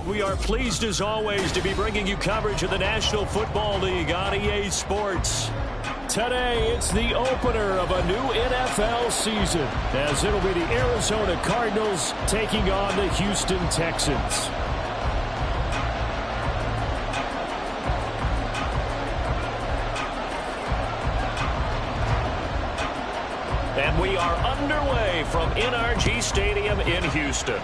We are pleased as always to be bringing you coverage of the National Football League on EA Sports. Today, it's the opener of a new NFL season, as it'll be the Arizona Cardinals taking on the Houston Texans. And we are underway from NRG Stadium in Houston.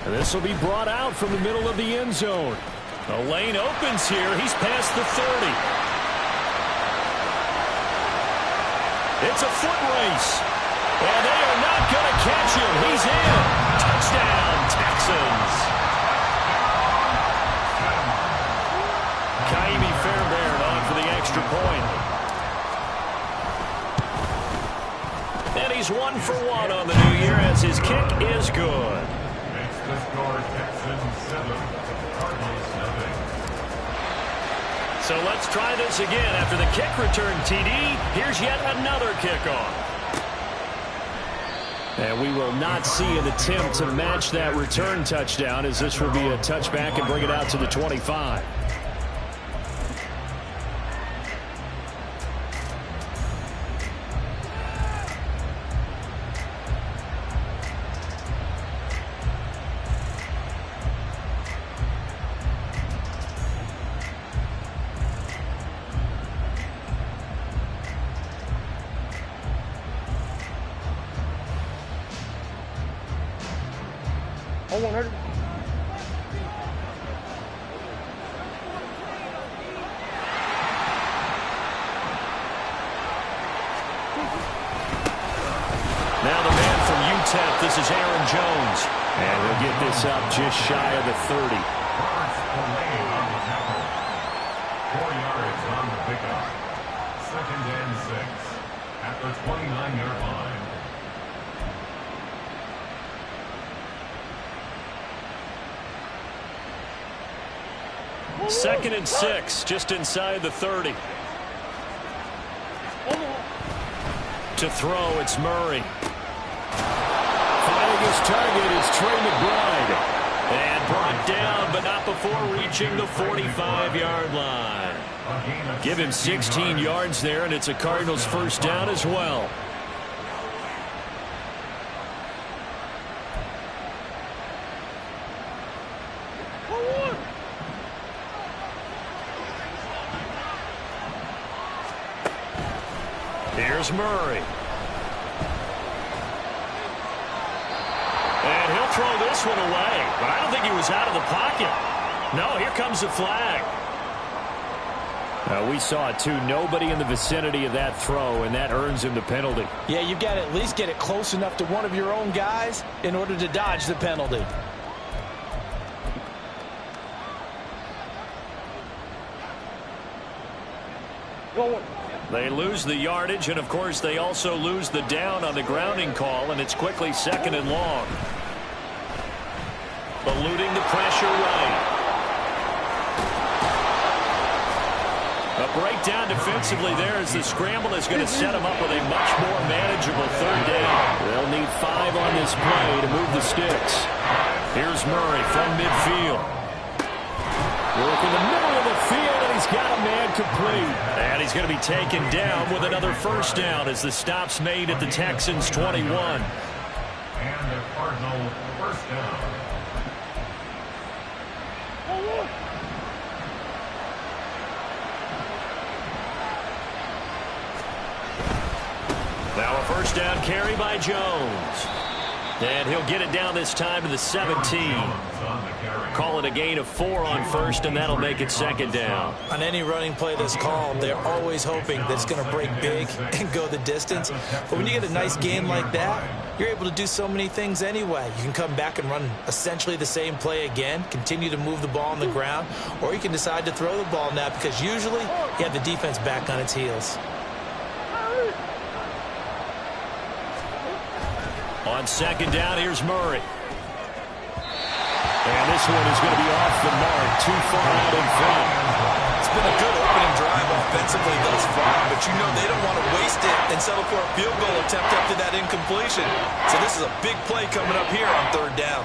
This will be brought out from the middle of the end zone. The lane opens here. He's past the 30. It's a foot race. And they are not going to catch him. He's in. Touchdown, Texans. Kaimi Fairbairn on for the extra point. And he's 1 for 1 on the new year as his kick is good. Makes the score Texans 7, Cardinals 7. So let's try this again. After the kick return TD, here's yet another kickoff. And we will not see an attempt to match that return touchdown, as this will be a touchback and bring it out to the 25. Now the man from UTEP, this is Aaron Jones. And he'll get this up just shy of the 30. First delay on the tackle. 4 yards on the pickup. 2nd and 6 at the 29-yard line. Second and 6, just inside the 30. To throw, it's Murray. Finding his target is Trey McBride. And brought down, but not before reaching the 45-yard line. Give him 16 yards there, and it's a Cardinals first down as well. Here's Murray. And he'll throw this one away. But I don't think he was out of the pocket. No, here comes the flag. We saw it too. Nobody in the vicinity of that throw, and that earns him the penalty. Yeah, you've got to at least get it close enough to one of your own guys in order to dodge the penalty. They lose the yardage, and of course they also lose the down on the grounding call, and it's quickly 2nd and long. Eluding the pressure right. A breakdown defensively there as the scramble is going to set them up with a much more manageable 3rd down. They'll need 5 on this play to move the sticks. Here's Murray from midfield. Work in the middle of the field, and he's got a man complete. And he's going to be taken down with another first down as the stop's made at the Texans' 21. And the Cardinal first down. Now a first down carry by Jones. And he'll get it down this time to the 17. Call it a gain of 4 on first, and that'll make it 2nd down. On any running play that's called, they're always hoping that it's going to break big and go the distance. But when you get a nice gain like that, you're able to do so many things anyway. You can come back and run essentially the same play again, continue to move the ball on the ground, or you can decide to throw the ball now because usually you have the defense back on its heels. On 2nd down, here's Murray. And this one is going to be off the mark, too far out in front. It's been a good opening drive offensively thus far, but you know they don't want to waste it and settle for a field goal attempt after that incompletion. So this is a big play coming up here on third down.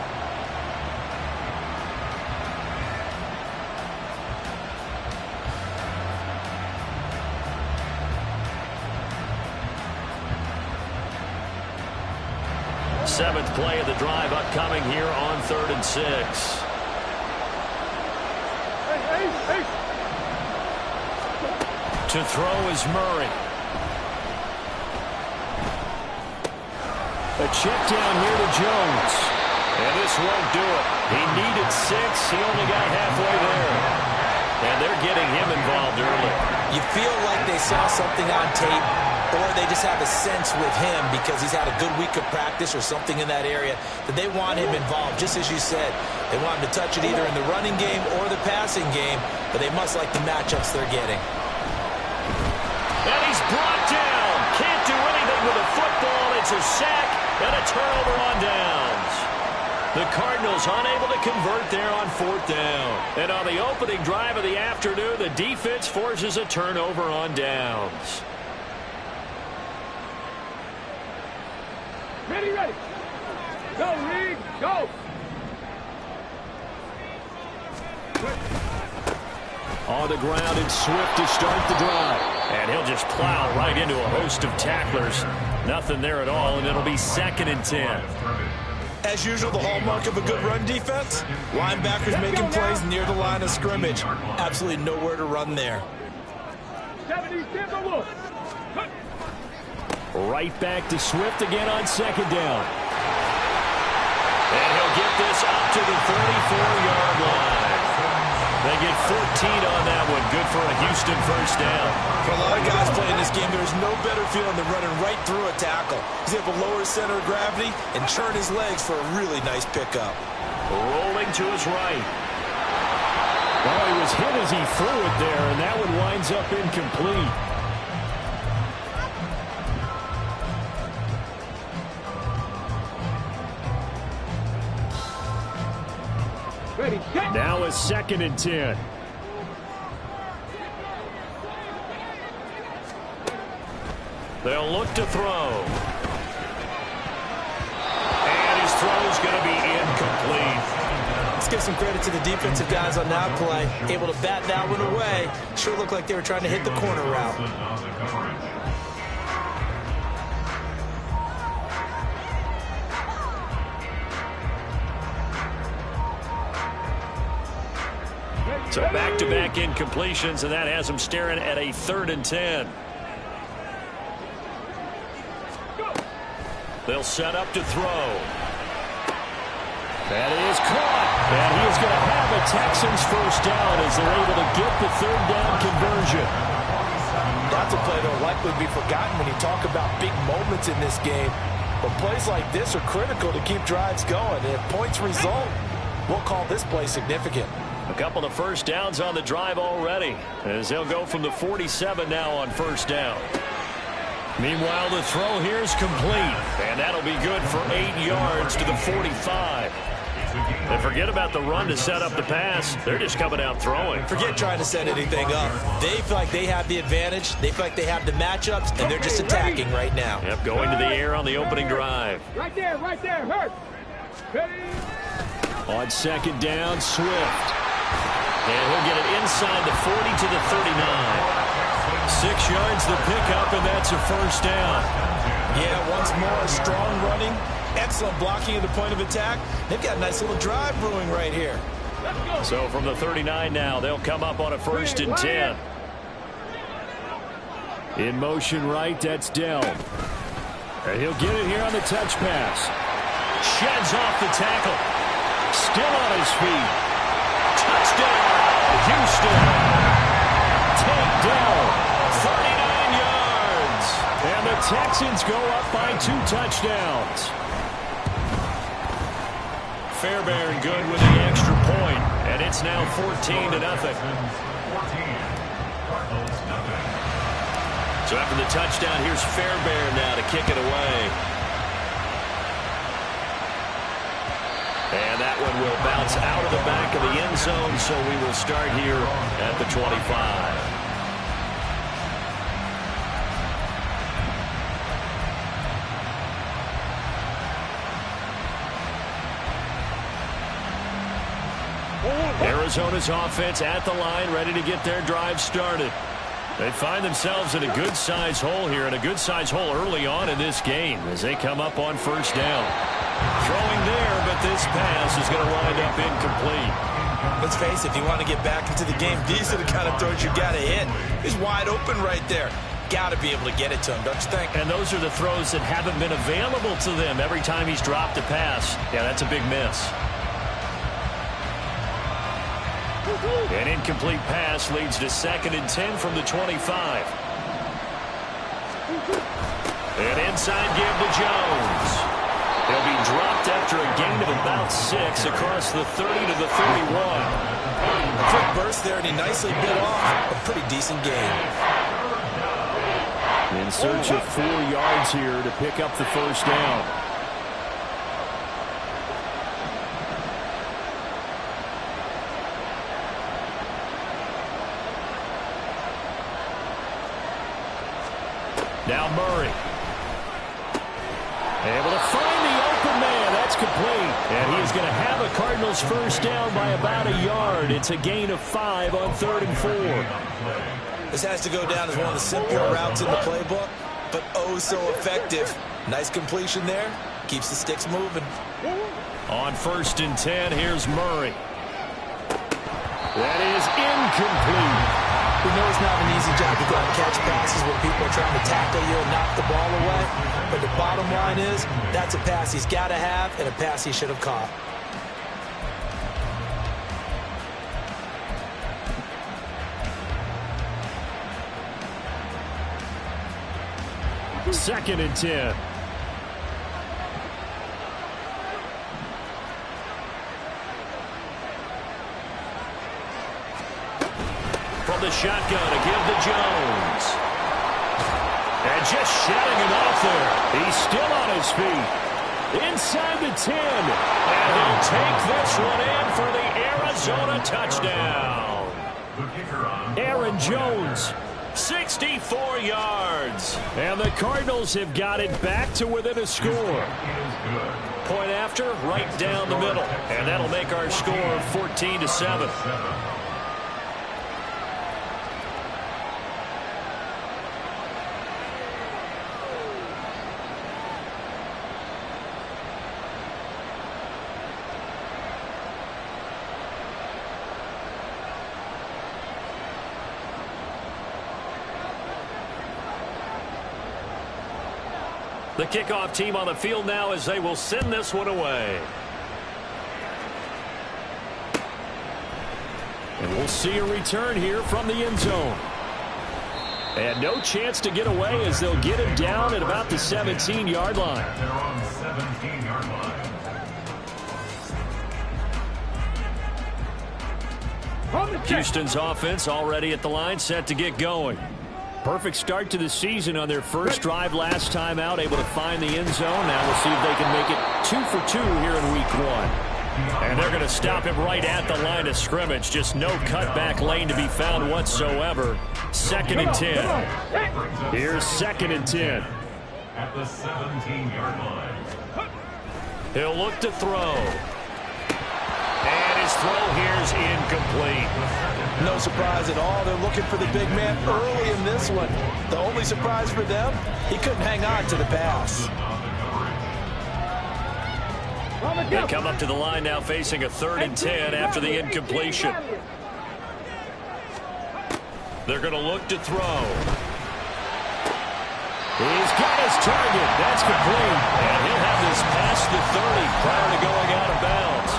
Seventh play of the drive upcoming here on 3rd and 6. To throw is Murray. A check down here to Jones. And this won't do it. He needed 6. He only got halfway there. And they're getting him involved early. You feel like they saw something on tape, or they just have a sense with him because he's had a good week of practice or something in that area that they want him involved, just as you said. They want him to touch it either in the running game or the passing game, but they must like the matchups they're getting. And he's brought down. Can't do anything with a football. It's a sack and a turnover on downs. The Cardinals unable to convert there on 4th down. And on the opening drive of the afternoon, the defense forces a turnover on downs. Ready, ready. Go, Reed, go. On the ground, it's Swift to start the drive. And he'll just plow right into a host of tacklers. Nothing there at all, and it'll be 2nd and 10. As usual, the hallmark of a good run defense, linebackers making plays near the line of scrimmage. Absolutely nowhere to run there. 70, right back to Swift again on 2nd down. And he'll get this up to the 34-yard line. They get 14 on that one. Good for a Houston first down. For a lot of guys playing this game, there's no better feeling than running right through a tackle. He's able to lower his center of gravity and churn his legs for a really nice pickup. Rolling to his right. Oh, he was hit as he threw it there, and that one winds up incomplete. Now is 2nd and 10. They'll look to throw. And his throw is going to be incomplete. Let's give some credit to the defensive guys on that play. Able to bat that one away. Sure looked like they were trying to hit the corner route. So back-to-back incompletions, and that has him staring at a 3rd and 10. They'll set up to throw. That is caught. And he is going to have a Texans first down as they're able to get the 3rd down conversion. That's a play that will likely be forgotten when you talk about big moments in this game. But plays like this are critical to keep drives going. And if points result, we'll call this play significant. A couple of first downs on the drive already, as they'll go from the 47 now on 1st down. Meanwhile, the throw here is complete, and that'll be good for 8 yards to the 45. And forget about the run to set up the pass. They're just coming out throwing. Forget trying to set anything up. They feel like they have the advantage. They feel like they have the matchups, and they're just attacking right now. Yep, going to the air on the opening drive. Right there, hurt. Ready. On 2nd down, Swift. And he'll get it inside the 40 to the 39. 6 yards the pickup, and that's a first down. Yeah, once more, strong running, excellent blocking at the point of attack. They've got a nice little drive brewing right here. So from the 39 now, they'll come up on a 1st and 10. In motion right, that's Dell. And he'll get it here on the touch pass. Sheds off the tackle. Still on his feet. Touchdown, Houston. Take down, 39 yards. And the Texans go up by 2 touchdowns. Fairbairn good with the extra point, and it's now 14-0. So after the touchdown, here's Fairbairn now to kick it away. And that one will bounce out of the back of the end zone, so we will start here at the 25. Arizona's offense at the line, ready to get their drive started. They find themselves in a good-sized hole here, and a good-sized hole early on in this game as they come up on first down. Throwing there, but this pass is going to wind up incomplete. Let's face it, if you want to get back into the game, these are the kind of throws you got to hit. He's wide open right there. Got to be able to get it to him, don't you think? And those are the throws that haven't been available to them every time he's dropped a pass. Yeah, that's a big miss. An incomplete pass leads to 2nd and 10 from the 25. An inside give to Jones. He'll be dropped after a gain of about 6 across the 30 to the 31. A quick burst there, and he nicely bit off a pretty decent gain. In search of 4 yards here to pick up the first down. Now Murray. Able to find the open man. That's complete. And he is going to have a Cardinals first down by about a yard. It's a gain of 5 on 3rd and 4. This has to go down as one of the simpler routes in the playbook, but oh so effective. Nice completion there. Keeps the sticks moving. On 1st and 10, here's Murray. That is incomplete. We know it's not an easy job to go and catch passes when people are trying to tackle you and knock the ball away. But the bottom line is, that's a pass he's got to have and a pass he should have caught. Second and 10. From the shotgun, a give to Jones. And just shutting him off there. He's still on his feet. Inside the 10. And he'll take this one in for the Arizona touchdown. Aaron Jones, 64 yards. And the Cardinals have got it back to within a score. Point after, right down the middle. And that'll make our score 14-7. The kickoff team on the field now as they will send this one away. And we'll see a return here from the end zone. And no chance to get away as they'll get him down at about the 17-yard line. They're on the 17-yard line. Houston's offense already at the line, set to get going. Perfect start to the season on their first drive last time out, able to find the end zone. Now we'll see if they can make it 2 for 2 here in week 1. And they're going to stop him right at the line of scrimmage. Just no cutback lane to be found whatsoever. 2nd and 10. Here's 2nd and 10. At the 17-yard line. He'll look to throw. And his throw here's incomplete. No surprise at all. They're looking for the big man early in this one. The only surprise for them, he couldn't hang on to the pass. They come up to the line now facing a 3rd and 10 after the incompletion. They're going to look to throw. He's got his target. That's complete. And he'll have this past the 30 prior to going out of bounds.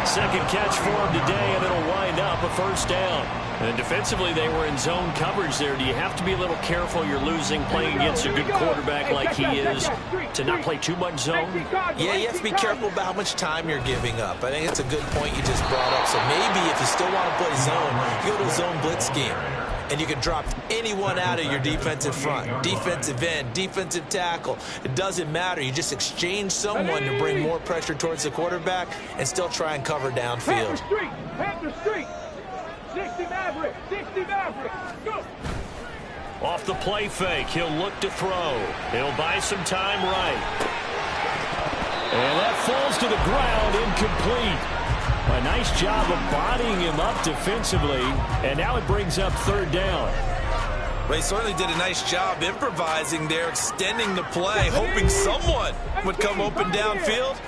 Second catch for him today, and it'll wind up a first down. And defensively, they were in zone coverage there. Do you have to be a little careful you're losing playing against a good quarterback like he is to not play too much zone? Yeah, you have to be careful about how much time you're giving up. I think it's a good point you just brought up. So maybe if you still want to play zone, you go to a zone blitz scheme. and you can drop anyone out of your defensive front. Defensive end, defensive tackle. It doesn't matter. You just exchange someone to bring more pressure towards the quarterback and still try and cover downfield. Panther Street. 60 Maverick. 60 Maverick. Go. Off the play fake, he'll look to throw. He'll buy some time right. And that falls to the ground, incomplete. A nice job of bodying him up defensively, and now it brings up third down. Well, he certainly did a nice job improvising there, extending the play, hoping someone would come open downfield,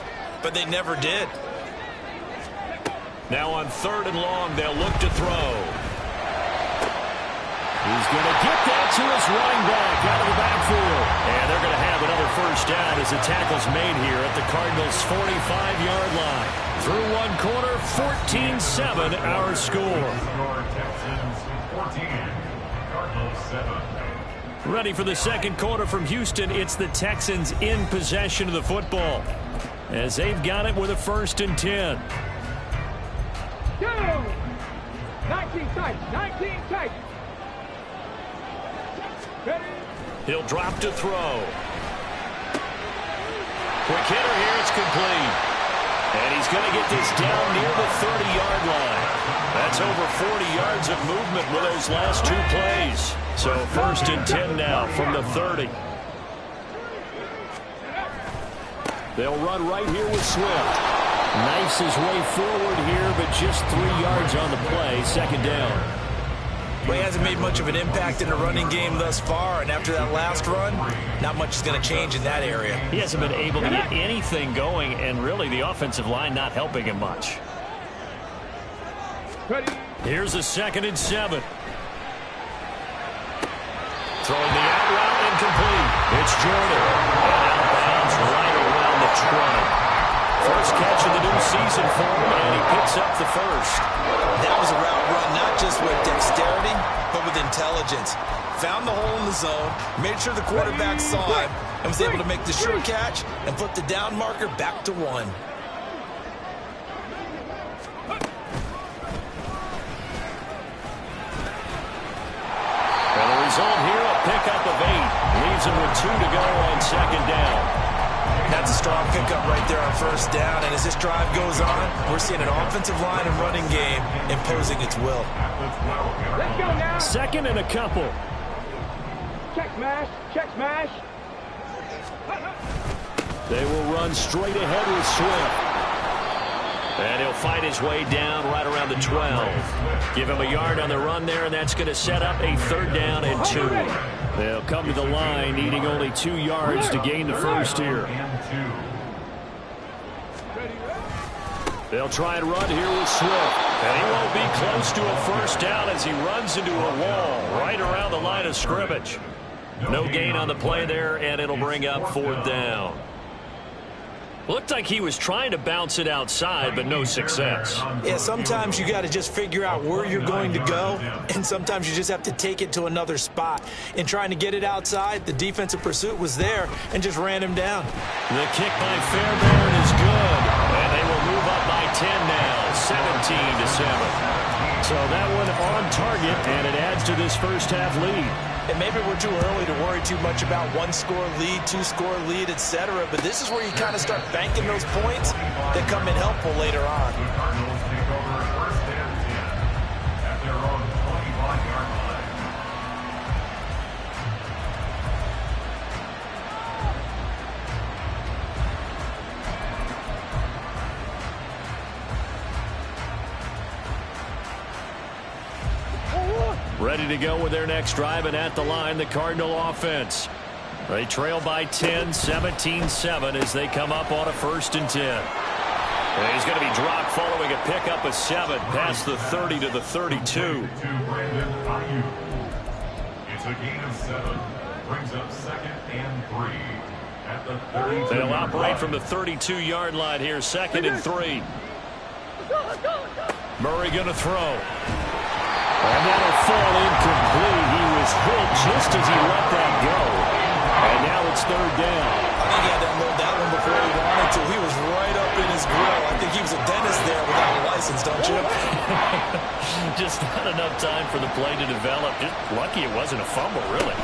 but they never did. Now on third and long, they'll look to throw. He's going to get that to his running back out of the backfield. And they're going to have another first down as the tackle's made here at the Cardinals' 45-yard line. Through one quarter, 14-7 our score. Ready for the second quarter from Houston. It's the Texans in possession of the football as they've got it with a 1st and 10. Go. 19 tight. 19 tight. He'll drop to throw. Quick hitter here, it's complete. And he's going to get this down near the 30-yard line. That's over 40 yards of movement with those last 2 plays. So 1st and 10 now from the 30. They'll run right here with Swift. Knifes his way forward here, but just 3 yards on the play, 2nd down. Well, he hasn't made much of an impact in the running game thus far, and after that last run, not much is going to change in that area. He hasn't been able to get anything going, and really the offensive line not helping him much. Here's a 2nd and 7. Throwing the out route incomplete. It's Jordan. And out of bounds right around the 20. First catch of the new season for him, and he picks up the first. That was a route run not just with dexterity, but with intelligence. Found the hole in the zone, made sure the quarterback saw him, and was able to make the sure catch and flip the down marker back to 1. And the result here, a pickup of 8. Leaves him with 2 to go on 2nd down. That's a strong pickup right there on 1st down, and as this drive goes on, we're seeing an offensive line and running game imposing its will. Let's go now. 2nd and a couple. Check smash. Check smash. They will run straight ahead with Swift. And he'll fight his way down right around the 12. Give him a yard on the run there, and that's going to set up a 3rd down and 2. They'll come to the line, needing only 2 yards to gain the first here. They'll try and run here with Swift. And he won't be close to a first down as he runs into a wall right around the line of scrimmage. No gain on the play there, and it'll bring up 4th down. Looked like he was trying to bounce it outside, but no success. Yeah, sometimes you got to just figure out where you're going to go, and sometimes you just have to take it to another spot. In trying to get it outside, the defensive pursuit was there and just ran him down. The kick by Fairbairn is good, and they will move up by 10 now, 17-7. So that one on target, and it adds to this first half lead. And maybe we're too early to worry too much about 1-score lead, 2-score lead, etc. But this is where you kind of start banking those points that come in helpful later on. The Cardinals take over 1st and 10 at their own 25-yard line. Ready to go with their next drive, and at the line, the Cardinal offense. They trail by 10, 17-7 as they come up on a 1st and 10. And he's going to be dropped following a pickup of 7 past the 30 to the 32. It's a gain of 7. Brings up 2nd and 3 at the 32. They'll operate from the 32-yard line here, 2nd and 3. Murray going to throw. And that'll fall incomplete. He was hit just as he let that go. And now it's 3rd down. I think he had to unload that one before he wanted to. He was right up in his grill. I think he was a dentist there without a license. lessons, don't you? Just not enough time for the play to develop. Just lucky it wasn't a fumble, really.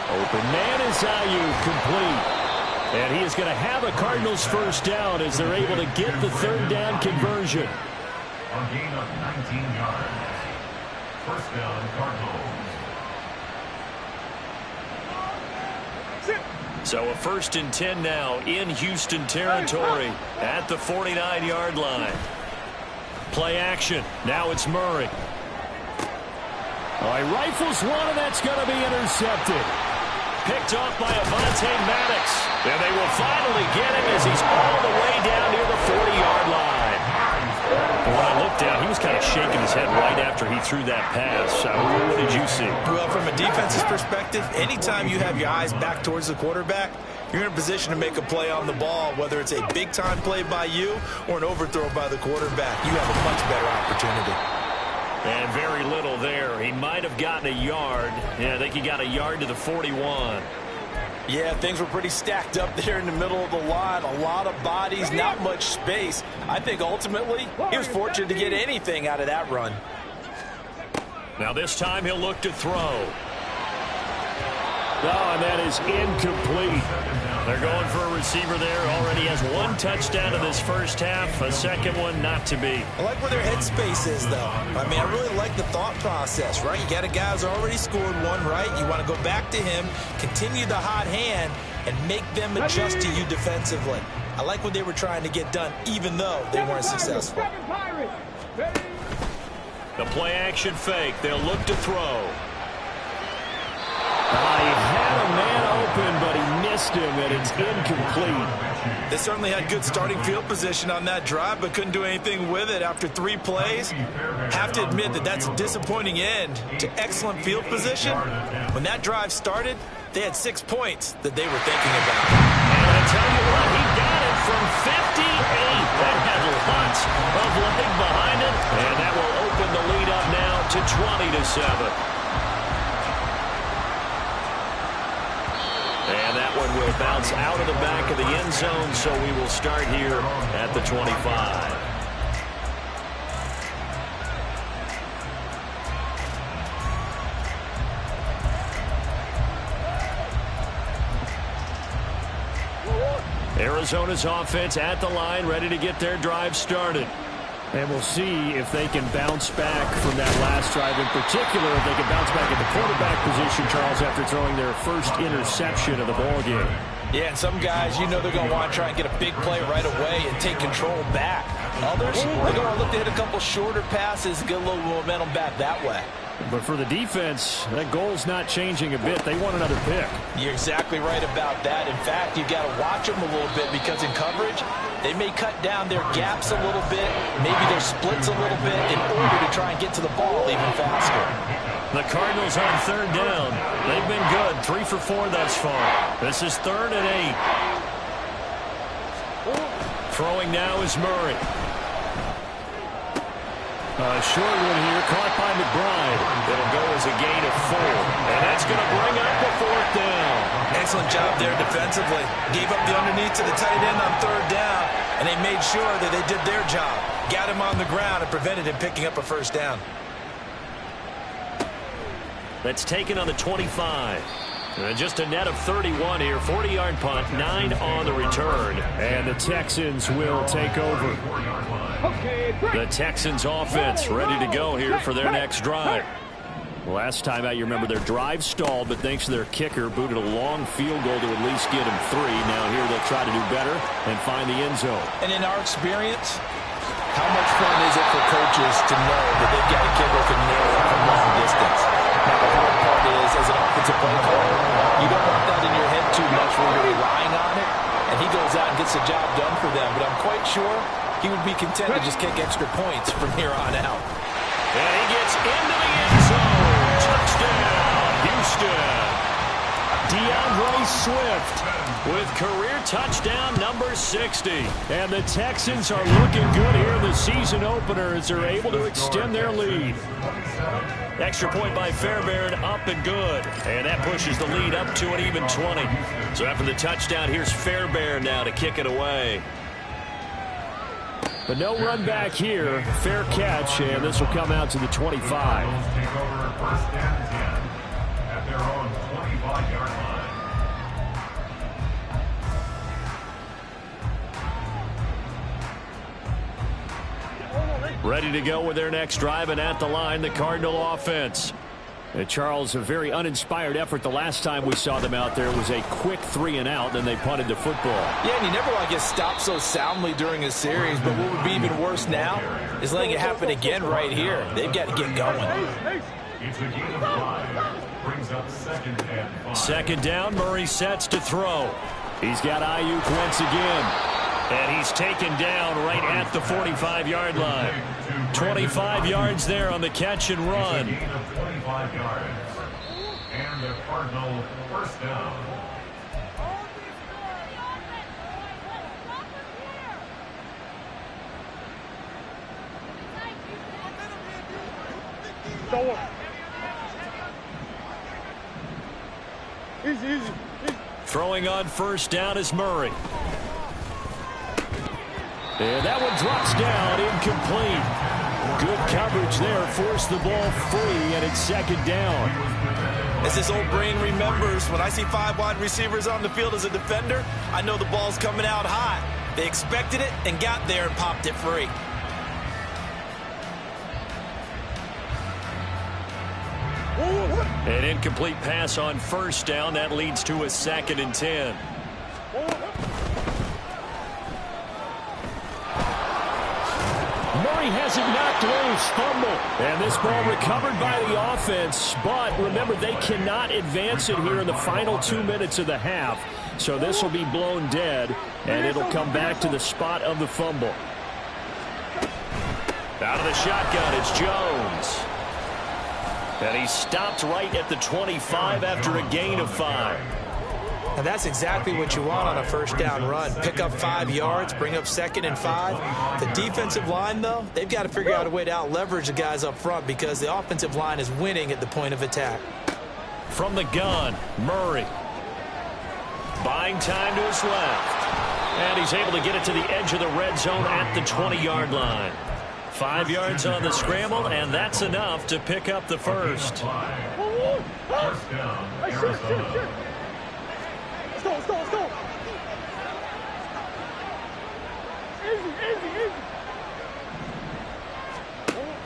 Open man is Ayuk, complete. And he is going to have a Cardinals first down as they're able to get the third down conversion. A gain of 19 yards. First down, Cardinals. So a 1st and 10 now in Houston territory at the 49-yard line. Play action. Now it's Murray. He rifles one, and that's going to be intercepted. Picked off by Avonte Maddox. And they will finally get him as he's all the way down near the 40-yard line. When I looked down, he was kind of shaking his head right after he threw that pass. What did you see? Well, from a defense's perspective, anytime you have your eyes back towards the quarterback, you're in a position to make a play on the ball, whether it's a big-time play by you or an overthrow by the quarterback. You have a much better opportunity. And very little there. He might have gotten a yard. Yeah, I think he got a yard to the 41. Yeah, things were pretty stacked up there in the middle of the line. A lot of bodies, not much space. I think ultimately he was fortunate to get anything out of that run. Now this time he'll look to throw. And that is incomplete. They're going for a receiver there. Already has one touchdown in this first half. A second one not to be. I like where their headspace is, though. I mean, I really like the thought process, right? You got a guy who's already scored one, right? You want to go back to him, continue the hot hand, and make them adjust to you defensively. I like what they were trying to get done, even though they weren't successful. The play action fake. They'll look to throw. He had a man open, but he missed him, and it's incomplete. They certainly had good starting field position on that drive, but couldn't do anything with it after 3 plays. Have to admit that that's a disappointing end to excellent field position. When that drive started, they had 6 points that they were thinking about. And I tell you what, he got it from 58. That had lots of leg behind it, and that will open the lead up now to 20-7. And that one will bounce out of the back of the end zone, so we will start here at the 25. Arizona's offense at the line, ready to get their drive started. And we'll see if they can bounce back from that last drive. In particular, if they can bounce back at the quarterback position, Charles, after throwing their first interception of the ballgame. Yeah, and some guys, you know they're going to want to try and get a big play right away and take control back. Others, they're going to look to hit a couple shorter passes and get a little momentum back that way. But for the defense, that goal's not changing a bit. They want another pick. You're exactly right about that. In fact, you've got to watch them a little bit because in coverage, they may cut down their gaps a little bit, maybe their splits a little bit in order to try and get to the ball even faster. The Cardinals on third down. They've been good, 3 for 4 thus far. This is 3rd and 8. Throwing now is Murray. Short one here, caught by McBride. It'll go as a gain of 4. And that's going to bring up the 4th down. Excellent job there defensively. Gave up the underneath to the tight end on 3rd down, and they made sure that they did their job. Got him on the ground and prevented him picking up a 1st down. That's taken on the 25. Just a net of 31 here. 40-yard punt, 9 on the return. And the Texans will take over. The Texans offense ready to go here for their next drive. Last time out, you remember their drive stalled, but thanks to their kicker, booted a long field goal to at least get him 3. Now here they'll try to do better and find the end zone. And in our experience, how much fun is it for coaches to know that they've got a kicker who can nail it from long distance? Now, the hard part is, as an offensive play caller, you don't want that in your head too much when you're relying on it, and he goes out and gets the job done for them. But I'm quite sure he would be content to just kick extra points from here on out. And he gets into the end zone. Touchdown, Houston. DeAndre Swift with career touchdown number 60. And the Texans are looking good here in the season opener as they're able to extend their lead. Extra point by Fairbairn, up and good. And that pushes the lead up to an even 20. So after the touchdown, here's Fairbairn now to kick it away. But no run back here. Fair catch, and this will come out to the 25. Take over first and 10 at their own 25-yard line. Ready to go with their next drive, and at the line, the Cardinal offense. Charles, a very uninspired effort the last time we saw them out there. It was a quick 3-and-out, then they punted the football. Yeah, and you never want to get stopped so soundly during a series, but what would be even worse now is letting it happen again right here. They've got to get going. It's a gain of 5. Brings up second and 5. Second down, Murray sets to throw. He's got Ayuk once again. And he's taken down right at the 45-yard line. 25 yards there on the catch and run. It's a gain of 25 yards. And the Cardinal first down. Easy. Throwing on first down is Murray. And that one drops down, incomplete. Good coverage there, forced the ball free, and it's second down. As this old brain remembers, when I see 5 wide receivers on the field as a defender, I know the ball's coming out hot. They expected it and got there and popped it free. An incomplete pass on first down. That leads to a second and 10. Murray has it knocked loose, fumble. And this ball recovered by the offense. But remember, they cannot advance it here in the final 2 minutes of the half. So this will be blown dead, and it'll come back to the spot of the fumble. Out of the shotgun, it's Jones. And he stopped right at the 25 after a gain of 5. And that's exactly what you want on a first down run. Pick up 5 yards, bring up second and 5. The defensive line, though, they've got to figure out a way to out-leverage the guys up front because the offensive line is winning at the point of attack. From the gun, Murray. Buying time to his left. And he's able to get it to the edge of the red zone at the 20-yard line. 5 yards on the scramble, and that's enough to pick up the first. First down, Arizona. Let's go. Easy.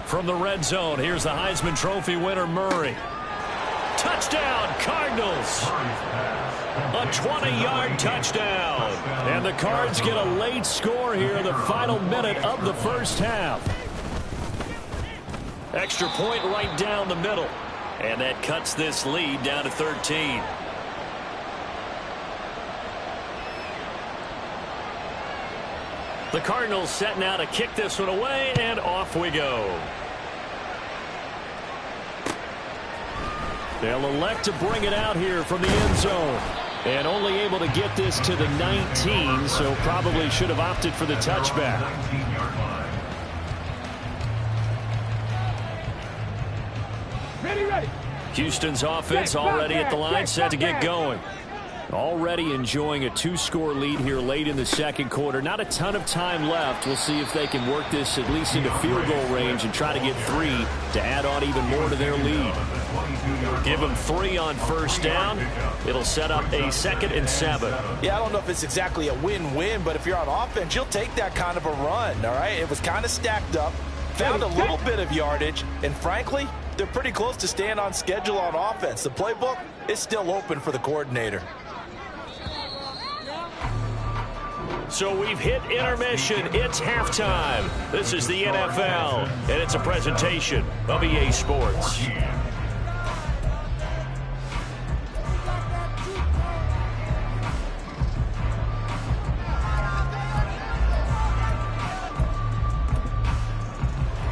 From the red zone, here's the Heisman Trophy winner, Murray. Touchdown, Cardinals. A 20-yard touchdown. And the Cards get a late score here in the final minute of the first half. Extra point right down the middle. And that cuts this lead down to 13. The Cardinals set now to kick this one away, and off we go. They'll elect to bring it out here from the end zone. And only able to get this to the 19, so probably should have opted for the touchback. Ready. Houston's offense already at the line, set to get going. Already enjoying a 2-score lead here late in the second quarter. Not a ton of time left. We'll see if they can work this at least into field goal range and try to get 3 to add on even more to their lead. Give them 3 on first down. It'll set up a 2nd and 7. Yeah, I don't know if it's exactly a win-win, but if you're on offense, you'll take that kind of a run, all right? It was kind of stacked up, found a little bit of yardage, and frankly, they're pretty close to staying on schedule on offense. The playbook is still open for the coordinator. So we've hit intermission. It's halftime. This is the NFL, and it's a presentation of EA Sports.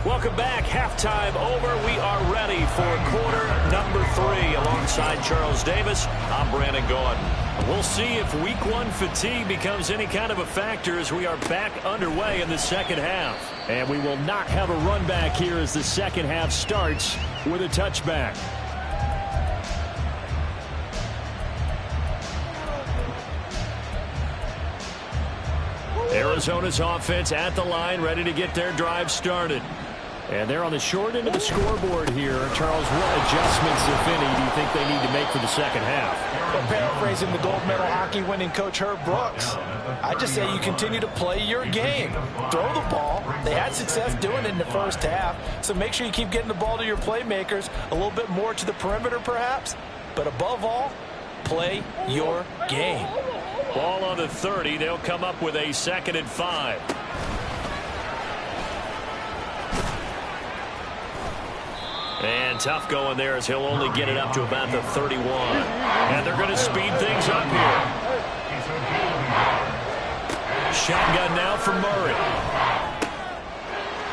Welcome back. Halftime over. We are ready for quarter number 3. Alongside Charles Davis, I'm Brandon Gordon. We'll see if week 1 fatigue becomes any kind of a factor as we are back underway in the second half. And we will not have a run back here as the second half starts with a touchback. Arizona's offense at the line, ready to get their drive started. And they're on the short end of the scoreboard here. Charles, what adjustments, if any, do you think they need to make for the second half? Well, paraphrasing the gold medal hockey winning coach Herb Brooks, I just say you continue to play your game. Throw the ball. They had success doing it in the first half, so make sure you keep getting the ball to your playmakers, a little bit more to the perimeter perhaps, but above all, play your game. Ball on the 30. They'll come up with a 2nd and 5. And tough going there as he'll only get it up to about the 31. And they're going to speed things up here. Shotgun now for Murray.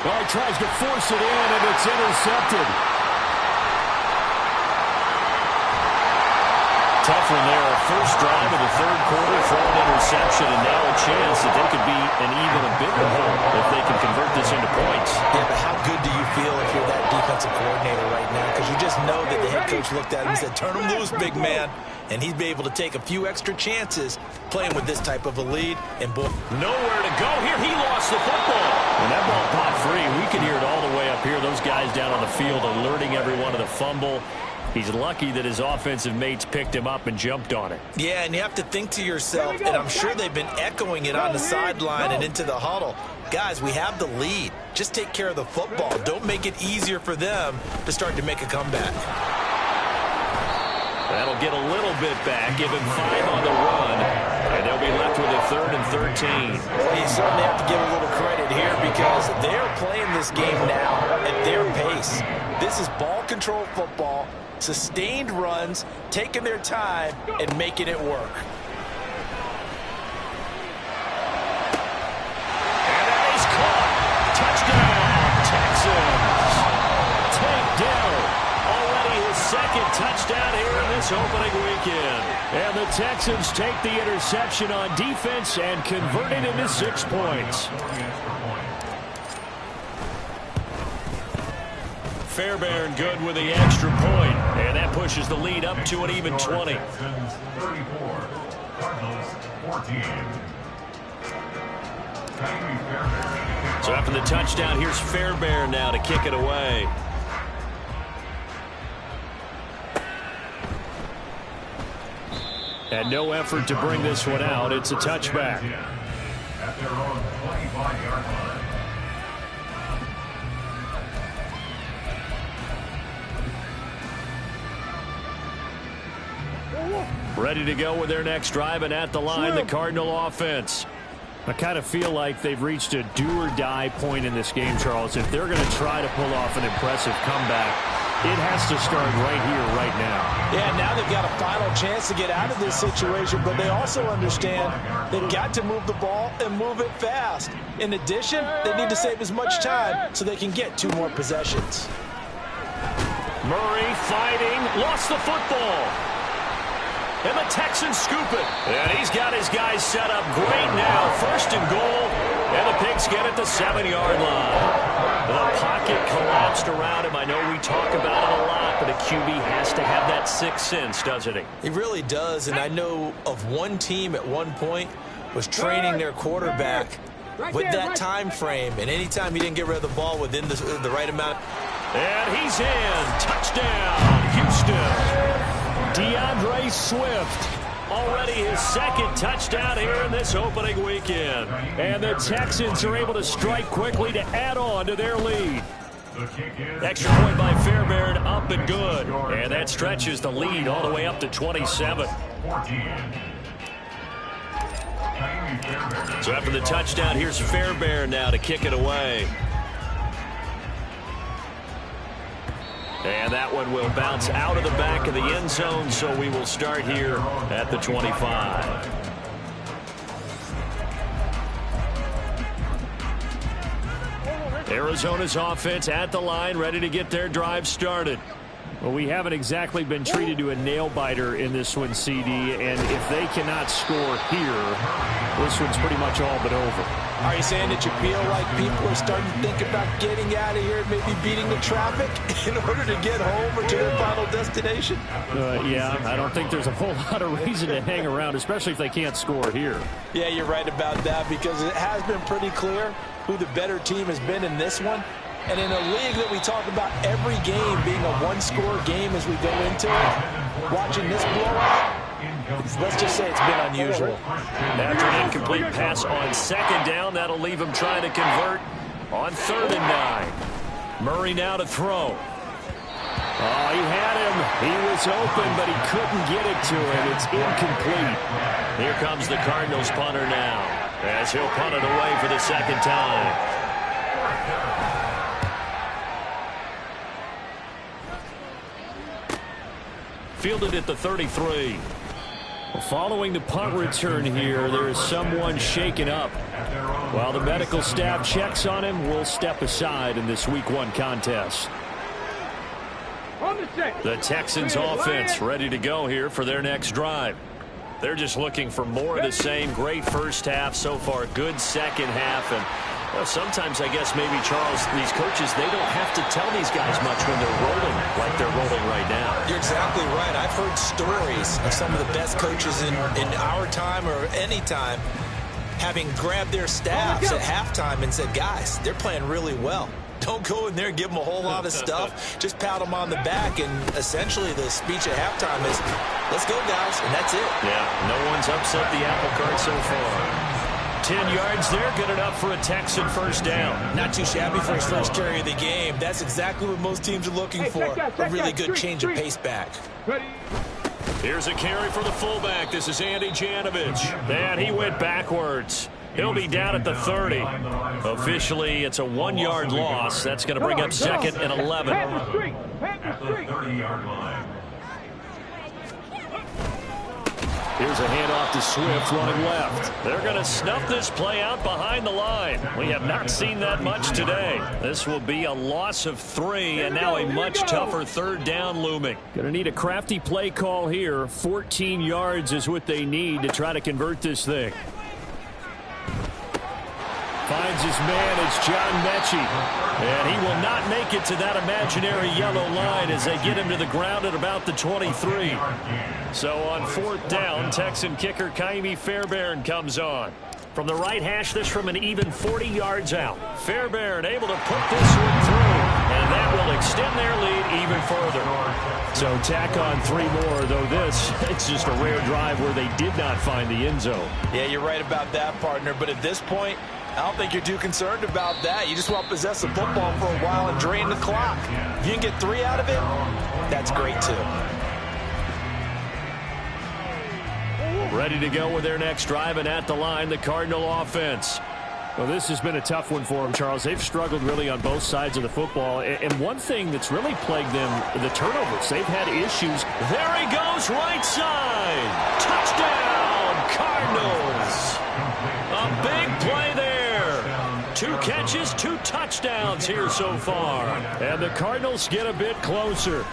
Well, he tries to force it in, and it's intercepted. Tough one there. First drive of the third quarter, thrown interception, and now a chance that they could be an even a bigger hole if they can convert this into points. Yeah, but how good do you feel if you're that defensive coordinator right now? Because you just know that the head coach looked at him and said, turn him loose, big man. And he'd be able to take a few extra chances playing with this type of a lead. And boy, nowhere to go here. He lost the football. When that ball popped free, we could hear it all the way up here. Those guys down on the field alerting everyone of the fumble. He's lucky that his offensive mates picked him up and jumped on it. Yeah, and you have to think to yourself, and I'm sure they've been echoing it on the sideline and into the huddle. Guys, we have the lead. Just take care of the football. Don't make it easier for them to start to make a comeback. That'll get a little bit back, give him 5 on the run, and they'll be left with a 3rd and 13. Well, you certainly have to give a little credit here because they're playing this game now at their pace. This is ball control football, sustained runs, taking their time, and making it work. And that is caught. Touchdown, Texans. Tank Dell. Already his 2nd touchdown here in this opening weekend. And the Texans take the interception on defense and convert it into 6 points. Fairbairn good with the extra point, and that pushes the lead up to an even 20. So after the touchdown, here's Fairbairn now to kick it away. And no effort to bring this one out. It's a touchback. At their own 25-yard line. Ready to go with their next drive, and at the line, the Cardinal offense. I kind of feel like they've reached a do-or-die point in this game, Charles. If they're going to try to pull off an impressive comeback, it has to start right here, right now. Yeah, now they've got a final chance to get out of this situation, but they also understand they've got to move the ball and move it fast. In addition, they need to save as much time so they can get 2 more possessions. Murray fighting, lost the football. And the Texans scoop it. And he's got his guys set up great now. 1st and goal. And the Pigs get it the 7-yard line. The pocket collapsed around him. I know we talk about it a lot, but a QB has to have that 6th sense, doesn't he? He really does. And I know of one team at one point was training their quarterback with that time frame. And anytime he didn't get rid of the ball within the right amount. And he's in. Touchdown, Houston. DeAndre Swift, already his 2nd touchdown here in this opening weekend. And the Texans are able to strike quickly to add on to their lead. Extra point by Fairbairn, up and good. And that stretches the lead all the way up to 27. So after the touchdown, here's Fairbairn now to kick it away. And that one will bounce out of the back of the end zone, so we will start here at the 25. Arizona's offense at the line, ready to get their drive started. Well, we haven't exactly been treated to a nail-biter in this one, CD, and if they cannot score here, this one's pretty much all but over. Are you saying that you feel like people are starting to think about getting out of here and maybe beating the traffic in order to get home or to their final destination? Yeah, I don't think there's a whole lot of reason to hang around, especially if they can't score here. Yeah, you're right about that, because it has been pretty clear who the better team has been in this one. And in a league that we talk about every game being a one-score game as we go into it, watching this blowout, let's just say it's been unusual. After an incomplete pass on second down, that'll leave him trying to convert on 3rd and 9. Murray now to throw. Oh, he had him. He was open, but he couldn't get it to him. It's incomplete. Here comes the Cardinals punter now, as he'll punt it away for the second time. Fielded at the 33. Following the punt return here, there is someone shaken up. While the medical staff checks on him, we'll step aside in this Week 1 contest. The Texans offense ready to go here for their next drive. They're just looking for more of the same. Great first half so far, good second half, and well, sometimes I guess maybe, Charles, these coaches, they don't have to tell these guys much when they're rolling like they're rolling right now. You're exactly right. I've heard stories of some of the best coaches in our time or any time having grabbed their staffs at halftime and said, guys, they're playing really well. Don't go in there and give them a whole lot of stuff. Just pat them on the back, and essentially the speech at halftime is, let's go, guys, and that's it. Yeah, no one's upset the apple cart so far. 10 yards there, good enough for a Texan first down. Not too shabby for his first carry of the game. That's exactly what most teams are looking for. A really good change of pace back. Here's a carry for the fullback. This is Andy Janovich. And he went backwards. He'll be down at the 30. Officially, it's a 1-yard loss. That's going to bring up 2nd and 11. At the 30-yard line. Here's a handoff to Swift running left. They're going to snuff this play out behind the line. We have not seen that much today. This will be a loss of 3, and now a much tougher 3rd down looming. Going to need a crafty play call here. 14 yards is what they need to try to convert this thing. Finds his man, it's John Mechie. And he will not make it to that imaginary yellow line as they get him to the ground at about the 23. So on 4th down, Texan kicker Kaimi Fairbairn comes on. From the right hash, this from an even 40 yards out. Fairbairn able to put this one through, and that will extend their lead even further. So tack on 3 more, though this, it's just a rare drive where they did not find the end zone. Yeah, you're right about that, partner, but at this point, I don't think you're too concerned about that. You just want to possess the football for a while and drain the clock. If you can get 3 out of it, that's great too. Ready to go with their next drive, and at the line, the Cardinal offense. Well, this has been a tough one for them, Charles. They've struggled really on both sides of the football. And one thing that's really plagued them, the turnovers. They've had issues. There he goes, right side. Touchdown, Cardinals. A big play there. 2 catches, 2 touchdowns here so far. And the Cardinals get a bit closer.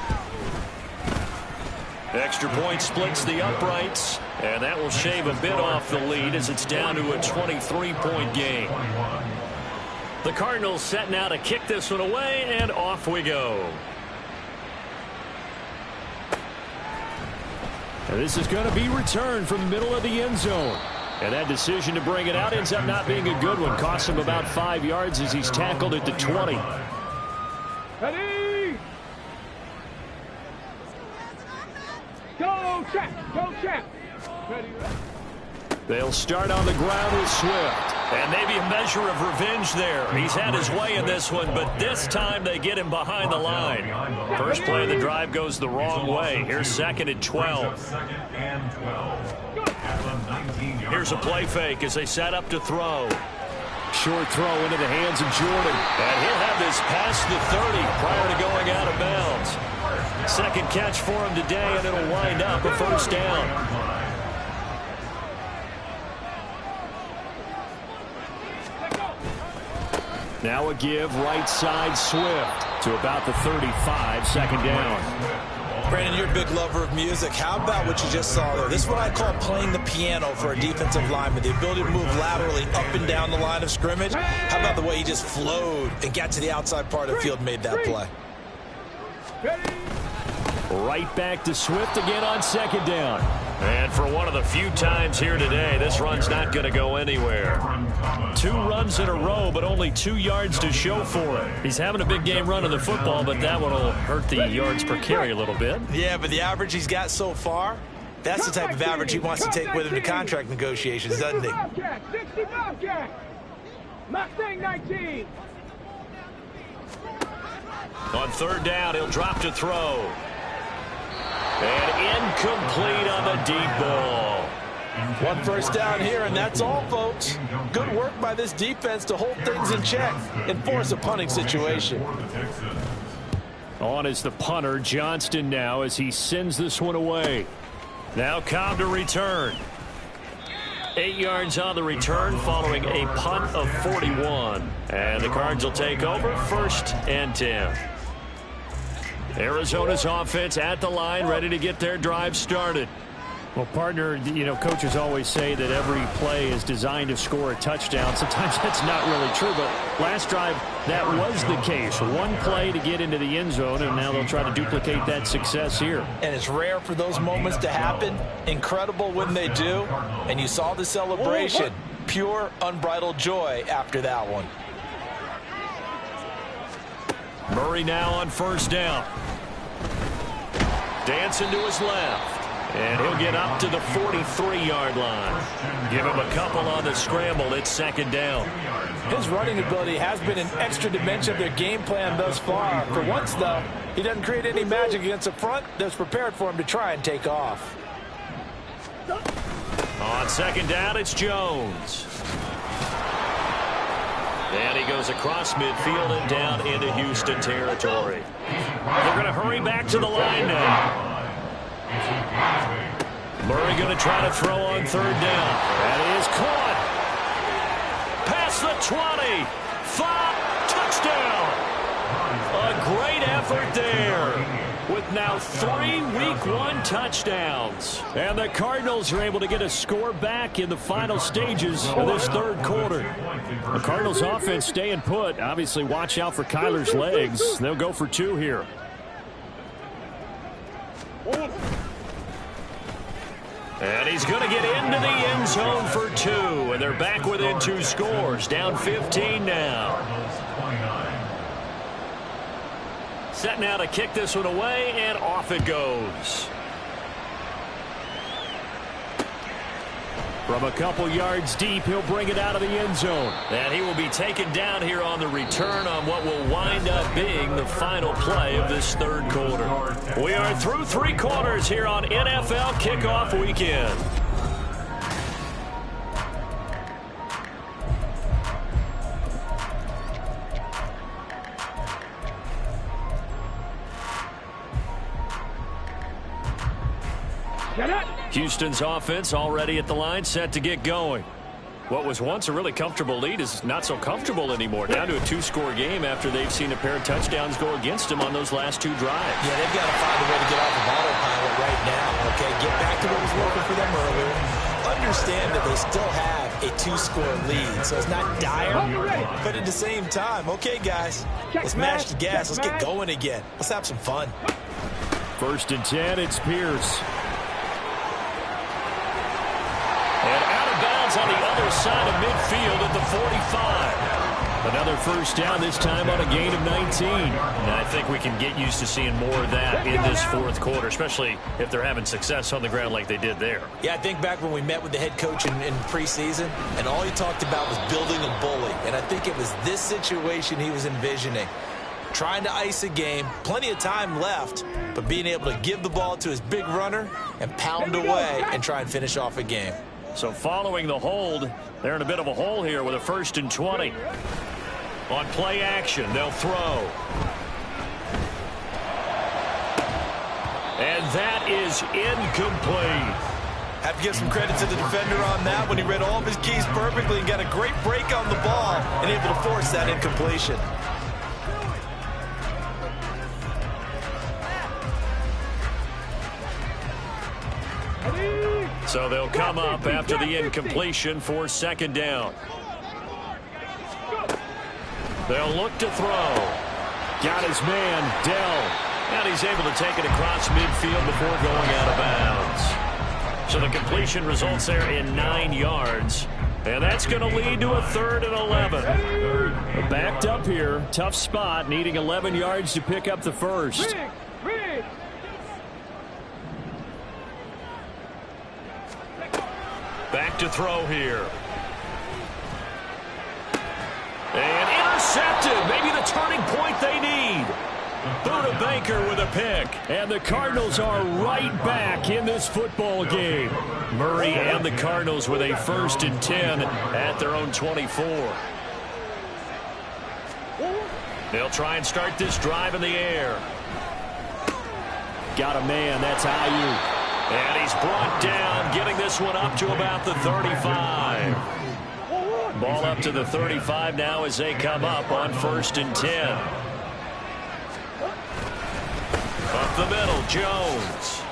Extra point splits the uprights, and that will shave a bit off the lead as it's down to a 23-point game. The Cardinals setting out to kick this one away, and off we go. And this is going to be returned from the middle of the end zone. And that decision to bring it out ends up not being a good one. Costs him about 5 yards as he's tackled at the 20. Ready? Go, Chap! Go, Chap! Ready? They'll start on the ground with Swift. And maybe a measure of revenge there. He's had his way in this one, but this time they get him behind the line. First play of the drive goes the wrong way. Here's 2nd and 12. Here's a play fake as they set up to throw. Short throw into the hands of Jordan. And he'll have this past the 30 prior to going out of bounds. Second catch for him today, and it'll wind up a first down. Now a give right side Swift to about the 35, 2nd down. Brandon, you're a big lover of music. How about what you just saw there? This is what I call playing the piano for a defensive lineman. The ability to move laterally up and down the line of scrimmage. How about the way he just flowed and got to the outside part of the field and made that play? Right back to Swift again on second down. And for one of the few times here today, this run's not going to go anywhere. 2 runs in a row, but only 2 yards to show for it. He's having a big game running the football, but that one will hurt the yards per carry a little bit. Yeah, but the average he's got so far, that's the type of average he wants to take with him to contract negotiations, doesn't he? 65 Jack. Mustang 19. On third down, he'll drop to throw. And incomplete on the deep ball. 1 first down here, and that's all, folks. Good work by this defense to hold things in check and force a punting situation. On is the punter, Johnston now, as he sends this one away. Now Cobb to return. 8 yards on the return following a punt of 41. And the Cards will take over 1st and 10. Arizona's offense at the line, ready to get their drive started. Well, partner, you know, coaches always say that every play is designed to score a touchdown. Sometimes that's not really true, but last drive, that was the case. 1 play to get into the end zone, and now they'll try to duplicate that success here. And it's rare for those moments to happen. Incredible when they do. And you saw the celebration. Pure, unbridled joy after that one. Murray now on first down. Dancing to his left. And he'll get up to the 43-yard line. Give him a couple on the scramble. It's second down. His running ability has been an extra dimension of their game plan thus far. For once, though, he doesn't create any magic against the front that's prepared for him to try and take off. On second down, it's Jones. And he goes across midfield and down into Houston territory. They're going to hurry back to the line now. Murray going to try to throw on third down. That is caught. Past the 20. 5. Touchdown. A great effort there. With now 3 Week 1 touchdowns. And the Cardinals are able to get a score back in the final stages of this third quarter. The Cardinals offense staying put. Obviously, watch out for Kyler's legs. They'll go for 2 here. And he's going to get into the end zone for 2. And they're back within 2 scores. Down 15 now. Set now to kick this one away, and off it goes. From a couple yards deep, he'll bring it out of the end zone. And he will be taken down here on the return on what will wind up being the final play of this third quarter. We are through 3 quarters here on NFL Kickoff Weekend. Houston's offense already at the line, set to get going. What was once a really comfortable lead is not so comfortable anymore. Down to a 2-score game after they've seen a pair of touchdowns go against them on those last 2 drives. Yeah, they've got to find a way to get off of autopilot right now, okay? Get back to what was working for them earlier. Understand that they still have a 2-score lead, so it's not dire, but at the same time, okay, guys, let's match the gas. Let's get going again. Let's have some fun. 1st and 10, it's Pierce. And out of bounds on the other side of midfield at the 45. Another first down, this time on a gain of 19. And I think we can get used to seeing more of that in this fourth quarter, especially if they're having success on the ground like they did there. Yeah, I think back when we met with the head coach in preseason, and all he talked about was building a bully. And I think it was this situation he was envisioning. Trying to ice a game, plenty of time left, but being able to give the ball to his big runner and pound away and try and finish off a game. So following the hold, they're in a bit of a hole here with a 1st and 20. On play action, they'll throw. And that is incomplete. Have to give some credit to the defender on that when he read all of his keys perfectly and got a great break on the ball and able to force that incompletion. So they'll come up after the incompletion for second down. They'll look to throw. Got his man, Dell. And he's able to take it across midfield before going out of bounds. So the completion results there in 9 yards. And that's going to lead to a 3rd and 11. Backed up here. Tough spot. Needing 11 yards to pick up the first. Back to throw here. And intercepted. Maybe the turning point they need. Buda Baker with a pick. And the Cardinals are right back in this football game. Murray and the Cardinals with a 1st and 10 at their own 24. They'll try and start this drive in the air. Got a man. That's Ayuk. And he's brought down, getting this one up to about the 35. Ball up to the 35 now as they come up on 1st and 10. Up the middle, Jones.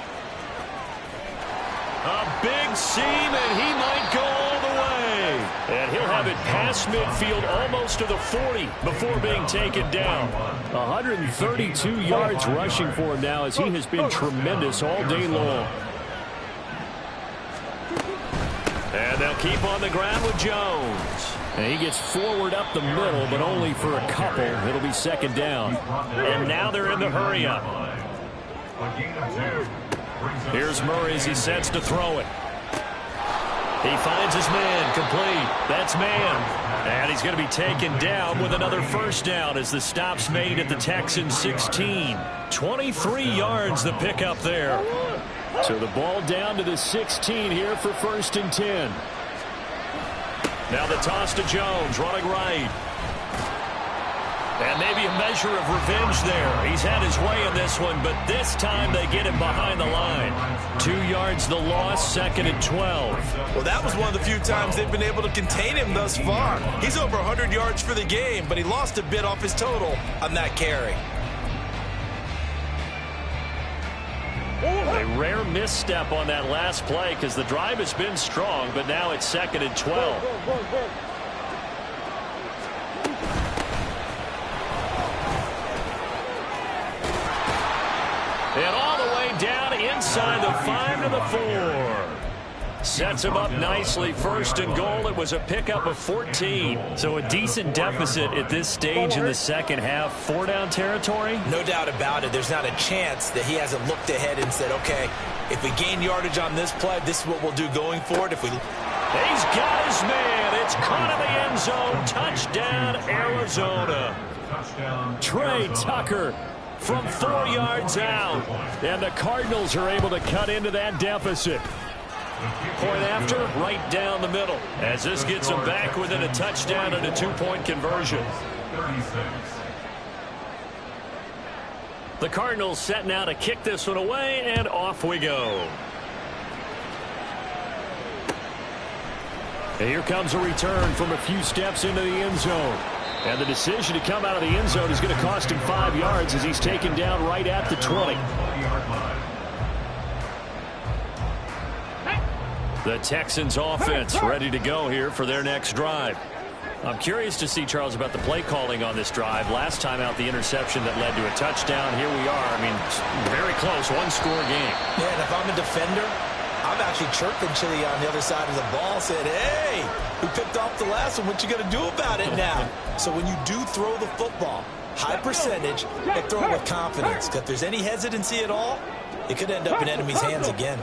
A big seam, and he might go all the way. And he'll have it past midfield almost to the 40 before being taken down. 132 yards rushing for him now as he has been tremendous all day long. And they'll keep on the ground with Jones. And he gets forward up the middle, but only for a couple. It'll be second down. And now they're in the hurry-up. Here's Murray as he sets to throw it. He finds his man, complete. That's man. And he's going to be taken down with another first down as the stop's made at the Texans 16. 23 yards the pickup there. So the ball down to the 16 here for 1st and 10. Now the toss to Jones, running right. And maybe a measure of revenge there. He's had his way in this one, but this time they get him behind the line. 2 yards the loss, 2nd and 12. Well, that was one of the few times they've been able to contain him thus far. He's over 100 yards for the game, but he lost a bit off his total on that carry. A rare misstep on that last play because the drive has been strong, but now it's 2nd and 12. And all the way down inside the 5 to the 4. Sets him up nicely. 1st and goal. It was a pickup of 14. So a decent deficit at this stage in the second half. 4-down territory? No doubt about it. There's not a chance that he hasn't looked ahead and said, okay, if we gain yardage on this play, this is what we'll do going forward. If we... He's got his man. It's caught in the end zone. Touchdown, Arizona. Trey Tucker from 4 yards out. And the Cardinals are able to cut into that deficit. Point after, right down the middle. As this gets them back within a touchdown and a 2-point conversion. The Cardinals set now to kick this one away, and off we go. And here comes a return from a few steps into the end zone. And the decision to come out of the end zone is going to cost him 5 yards as he's taken down right at the 20. The Texans offense ready to go here for their next drive. I'm curious to see, Charles, about the play calling on this drive. Last time out, the interception that led to a touchdown. Here we are. I mean, very close, one-score game. Yeah, and if I'm a defender, I'm actually chirping Chili on the other side of the ball, said, hey, we picked off the last one. What you going to do about it now? So when you do throw the football, high percentage, but throw it with confidence. If there's any hesitancy at all, it could end up in enemy's hands again.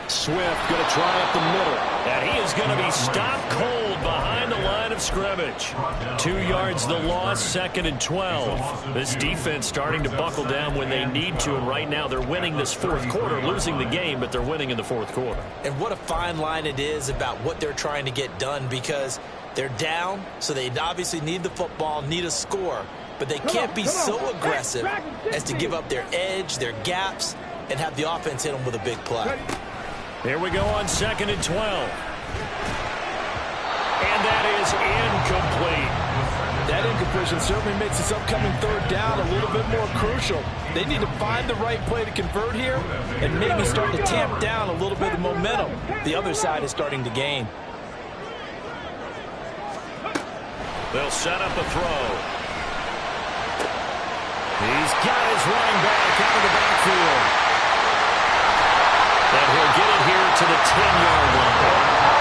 Swift going to try up the middle. And he is going to be stopped cold behind the line of scrimmage. 2 yards the loss, 2nd and 12. This defense starting to buckle down when they need to, and right now they're winning this fourth quarter, losing the game, but they're winning in the fourth quarter. And what a fine line it is about what they're trying to get done, because they're down, so they obviously need the football, need a score, but they can't be so aggressive as to give up their edge, their gaps, and have the offense hit them with a big play. Here we go on 2nd and 12. And that is incomplete. That incompletion certainly makes this upcoming third down a little bit more crucial. They need to find the right play to convert here and maybe start to tamp down a little bit of momentum. The other side is starting to gain. They'll set up a throw. He's got his running back out of the backfield. And he'll get it here to the 10-yard line.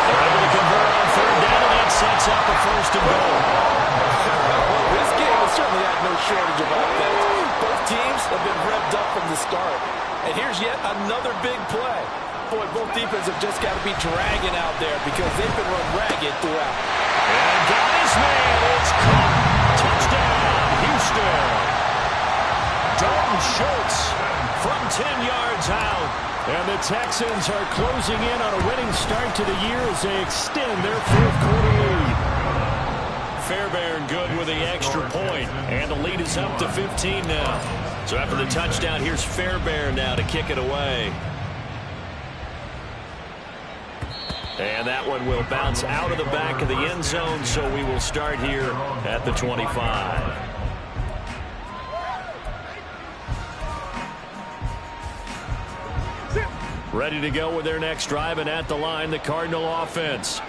They're able to convert on third down, and that sets up a first and goal. This game has certainly had no shortage of offense. Both teams have been revved up from the start. And here's yet another big play. Boy, both defenses have just got to be dragging out there because they've been run ragged throughout. And got his man. It's caught. Touchdown, Houston. Dalton Schultz from 10 yards out. And the Texans are closing in on a winning start to the year as they extend their fourth quarter lead. Fairbairn good with the extra point. And the lead is up to 15 now. So after the touchdown, here's Fairbairn now to kick it away. And that one will bounce out of the back of the end zone, so we will start here at the 25. Ready to go with their next drive, and at the line, the Cardinal offense.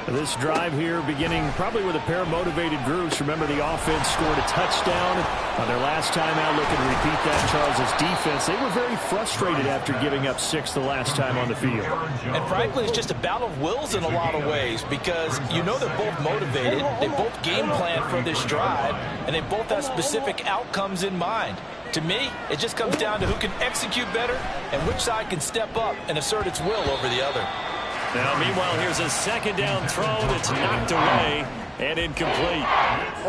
This drive here beginning probably with a pair of motivated groups. Remember, the offense scored a touchdown on their last time out. Looking to repeat that, Charles' defense. They were very frustrated after giving up 6 the last time on the field. And frankly, it's just a battle of wills in a lot of ways because you know they're both motivated. They both game plan for this drive, and they both have specific outcomes in mind. To me, it just comes down to who can execute better and which side can step up and assert its will over the other. Now, meanwhile, here's a second down throw that's knocked away and incomplete.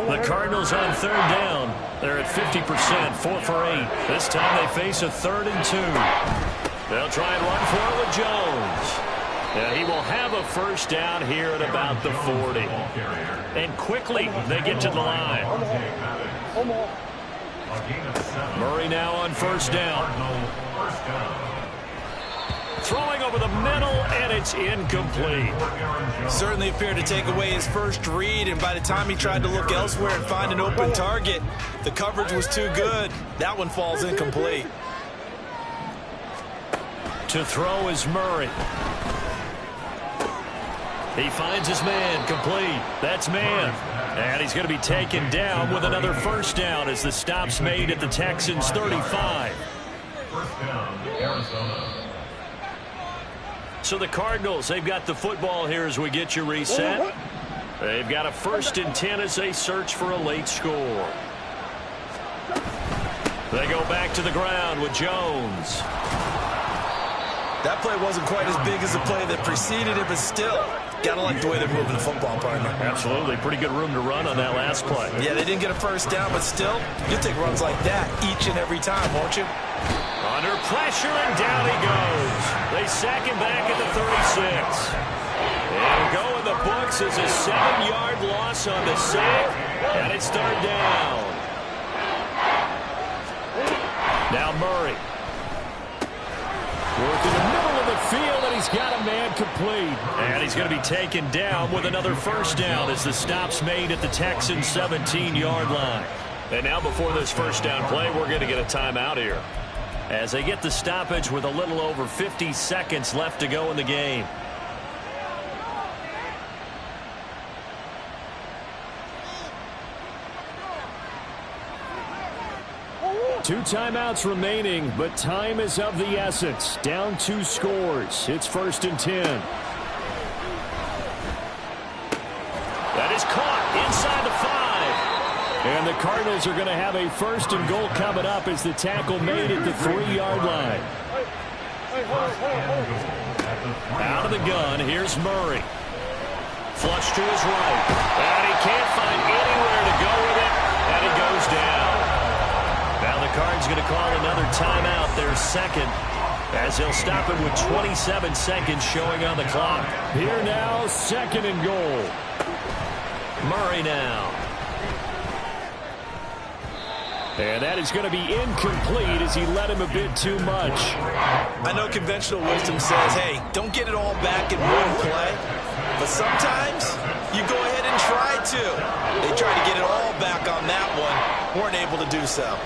The Cardinals on third down. They're at 50%, 4 for 8. This time they face a 3rd and 2. They'll try and run for it with Jones. Now, he will have a first down here at about the 40. And quickly, they get to the line. Murray now on first down. Throwing over the middle, and it's incomplete. Certainly appeared to take away his first read, and by the time he tried to look elsewhere and find an open target, the coverage was too good. That one falls incomplete. To throw is Murray. He finds his man, complete. That's man. And he's going to be taken down with another first down as the stop's made at the Texans' 35. First down, Arizona. So the Cardinals, they've got the football here as we get you reset. They've got a 1st and 10 as they search for a late score. They go back to the ground with Jones. That play wasn't quite as big as the play that preceded it, but still, gotta like the way they're moving the football, partner. Absolutely. Pretty good room to run on that last play. Yeah, they didn't get a first down, but still, you'll take runs like that each and every time, won't you? Under pressure, and down he goes. They sack him back at the 36. And go in the books as a 7-yard loss on the sack, and it's 3rd down. Now Murray. Working the middle of the field, and he's got a man complete. And he's going to be taken down with another first down as the stop's made at the Texans' 17-yard line. And now before this first down play, we're going to get a timeout here, as they get the stoppage with a little over 50 seconds left to go in the game. Two timeouts remaining, but time is of the essence. Down 2 scores. It's 1st and 10. That is caught inside the 5. And the Cardinals are going to have a 1st and goal coming up as the tackle made at the 3-yard line. Out of the gun, here's Murray. Flush to his right. And he can't find anywhere to go with it, and he goes down. Now the Cards going to call another timeout, their second, as they'll stop it with 27 seconds showing on the clock. Here now, 2nd and goal. Murray now. And that is going to be incomplete as he let him a bit too much. I know conventional wisdom says, hey, don't get it all back in one play. But sometimes you go ahead and tried to. They tried to get it all back on that one. Weren't able to do so.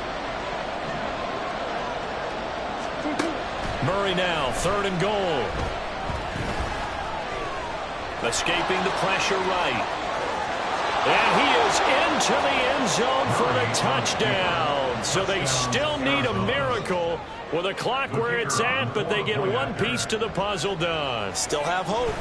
Murray now, 3rd and goal. Escaping the pressure right. And he is into the end zone for the touchdown. So they still need a miracle with a clock where it's at, but they get one piece to the puzzle done. Still have hope.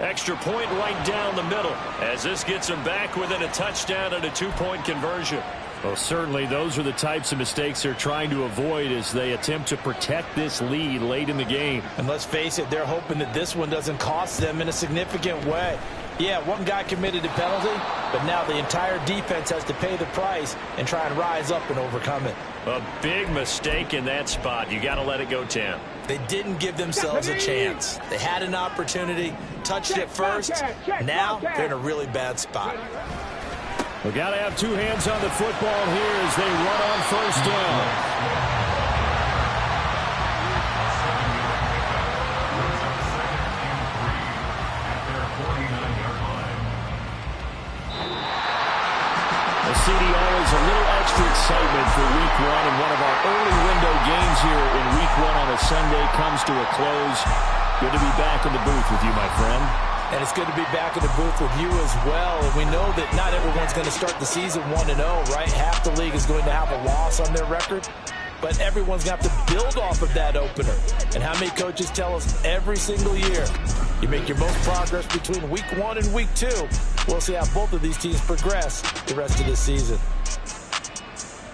Extra point right down the middle as this gets them back within a touchdown and a 2-point conversion. Well, certainly those are the types of mistakes they're trying to avoid as they attempt to protect this lead late in the game. And let's face it, they're hoping that this one doesn't cost them in a significant way. Yeah, one guy committed a penalty, but now the entire defense has to pay the price and try and rise up and overcome it. A big mistake in that spot. You got to let it go, Tam. They didn't give themselves a chance. They had an opportunity, touched it first. Now they're in a really bad spot. We got to have two hands on the football here as they run on 1st down. CD always a little extra excitement for week 1, and one of our early window games here in week 1 on a Sunday comes to a close. Good to be back in the booth with you, my friend. And it's good to be back in the booth with you as well. And we know that not everyone's going to start the season 1-0, right? Half the league is going to have a loss on their record. But everyone's going to have to build off of that opener. And how many coaches tell us every single year, you make your most progress between week 1 and week 2. We'll see how both of these teams progress the rest of this season.